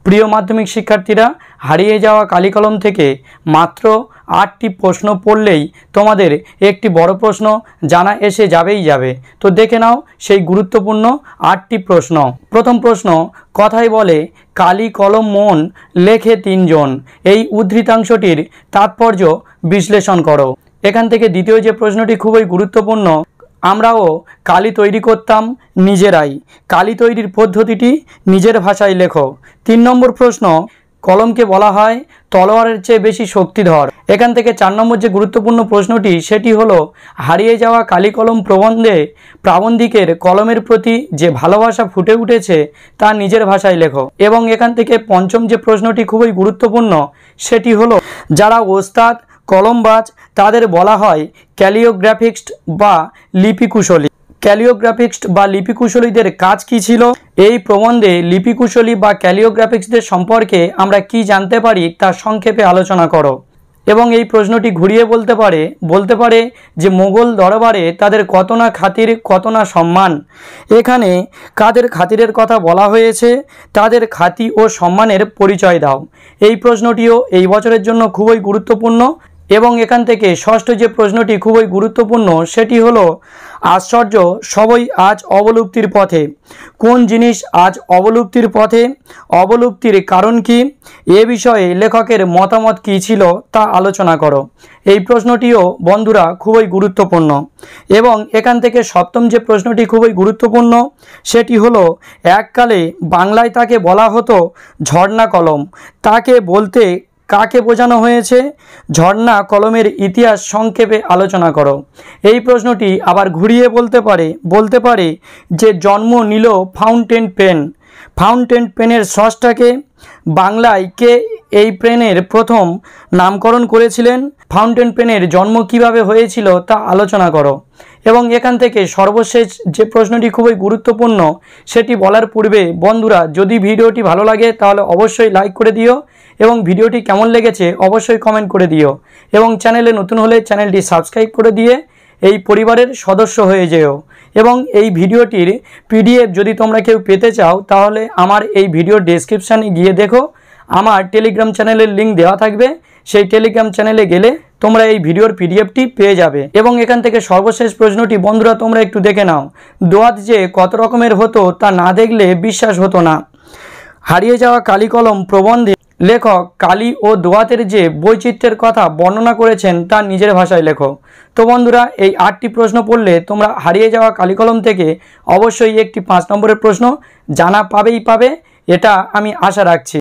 প্রিয় মাধ্যমিক শিক্ষার্থীরা, হারিয়ে যাওয়া কালিকলম থেকে মাত্র 8টি প্রশ্ন পড়লেই তোমাদের একটি বড় প্রশ্ন জানা এসে যাবে। তো দেখে নাও সেই গুরুত্বপূর্ণ 8টি প্রশ্ন। প্রথম প্রশ্ন, কথায় বলে কালি কলম মন লেখে তিনজন, এই উদ্ধৃতাংশটির তাৎপর্য বিশ্লেষণ করো। এখান থেকে দ্বিতীয় যে প্রশ্নটি খুবই গুরুত্বপূর্ণ, আমরাও কালি তৈরি করতাম নিজেরাই, কালি তৈরির পদ্ধতিটি নিজের ভাষায় লেখো। 3 নম্বর প্রশ্ন, কলমকে বলা হয় তলোয়ারের চেয়ে বেশি শক্তিধর। এখান থেকে 4 নম্বর যে গুরুত্বপূর্ণ প্রশ্নটি সেটি হলো হারিয়ে যাওয়া কালি কলম প্রবন্ধে প্রাবন্ধিকের কলমের প্রতি যে ভালোবাসা ফুটে উঠেছে তা নিজের ভাষায় লেখো। এবং এখান থেকে পঞ্চম যে প্রশ্নটি খুবই গুরুত্বপূর্ণ সেটি হলো যারা ওস্তাদ কলমবাজ তাদের বলা হয় ক্যালিওগ্রাফিস্ট বা লিপিকুশলী। ক্যালিওগ্রাফিস্ট বা লিপিকুশলীদের কাজ কি ছিল? এই প্রবন্ধে লিপিকুশলী বা ক্যালিওগ্রাফিস্টদের সম্পর্কে আমরা কি জানতে পারি তা সংক্ষেপে আলোচনা করো। এবং এই প্রশ্নটি ঘুরিয়ে বলতে পারে যে মোগল দরবারে তাদের কত না খাতির কত না সম্মান। এখানে কাদের খাতিরের কথা বলা হয়েছে, তাদের খাতি ও সম্মানের পরিচয় দাও। এই প্রশ্নটিও এই বছরের জন্য খুবই গুরুত্বপূর্ণ। এবং এখান থেকে ষষ্ঠ যে প্রশ্নটি খুবই গুরুত্বপূর্ণ সেটি হলো আশ্চর্য সবই আজ অবলুপ্তির পথে। কোন জিনিস আজ অবলুপ্তির পথে? অবলুপ্তির কারণ কি? এ বিষয়ে লেখকের মতামত কী ছিল তা আলোচনা করো। এই প্রশ্নটিও বন্ধুরা খুবই গুরুত্বপূর্ণ। এবং এখান থেকে সপ্তম যে প্রশ্নটি খুবই গুরুত্বপূর্ণ সেটি হলো এককালে বাংলায় তাকে বলা হতো ঝর্ণা কলম, তাকে বলতে কাকে বোঝানো হয়েছে? ঝর্ণা কলমের ইতিহাস সংক্ষেপে আলোচনা করো। এই প্রশ্নটি আবার ঘুরিয়ে বলতে পারে যে জন্ম নিল ফাউন্টেন পেন। ফাউন্টেন পেনের স্রষ্টাকে? বাংলায় কে এই পেনের প্রথম নামকরণ করেছিলেন? ফাউন্টেন পেনের জন্ম কিভাবে হয়েছিল তা আলোচনা করো। এবং এখান থেকে সর্বশেষ যে প্রশ্নটি খুবই গুরুত্বপূর্ণ সেটি বলার পূর্বে বন্ধুরা, যদি ভিডিওটি ভালো লাগে তাহলে অবশ্যই লাইক করে দিও এবং ভিডিওটি কেমন লেগেছে অবশ্যই কমেন্ট করে দিও। এবং চ্যানেলে নতুন হলে চ্যানেলটি সাবস্ক্রাইব করে দিয়ে এই পরিবারের সদস্য হয়ে যেও। এবং এই ভিডিওটির পিডিএফ যদি তোমরা কেউ পেতে চাও তাহলে আমার এই ভিডিওর ডেসক্রিপশানে গিয়ে দেখো, আমার টেলিগ্রাম চ্যানেলের লিঙ্ক দেওয়া থাকবে। সেই টেলিগ্রাম চ্যানেলে গেলে তোমরা এই ভিডিওর পিডিএফটি পেয়ে যাবে। এবং এখান থেকে সর্বশেষ প্রশ্নটি বন্ধুরা তোমরা একটু দেখে নাও, দোয়াত যে কত রকমের হতো তা না দেখলে বিশ্বাস হতো না। হারিয়ে যাওয়া কালি কলম প্রবন্ধে লেখক কালি ও দোয়াতের যে বৈচিত্র্যের কথা বর্ণনা করেছেন তা নিজের ভাষায় লেখো। তো বন্ধুরা, এই 8টি প্রশ্ন পড়লে তোমরা হারিয়ে যাওয়া কালি কলম থেকে অবশ্যই একটি 5 নম্বরের প্রশ্ন জানা পাবে, এটা আমি আশা রাখছি।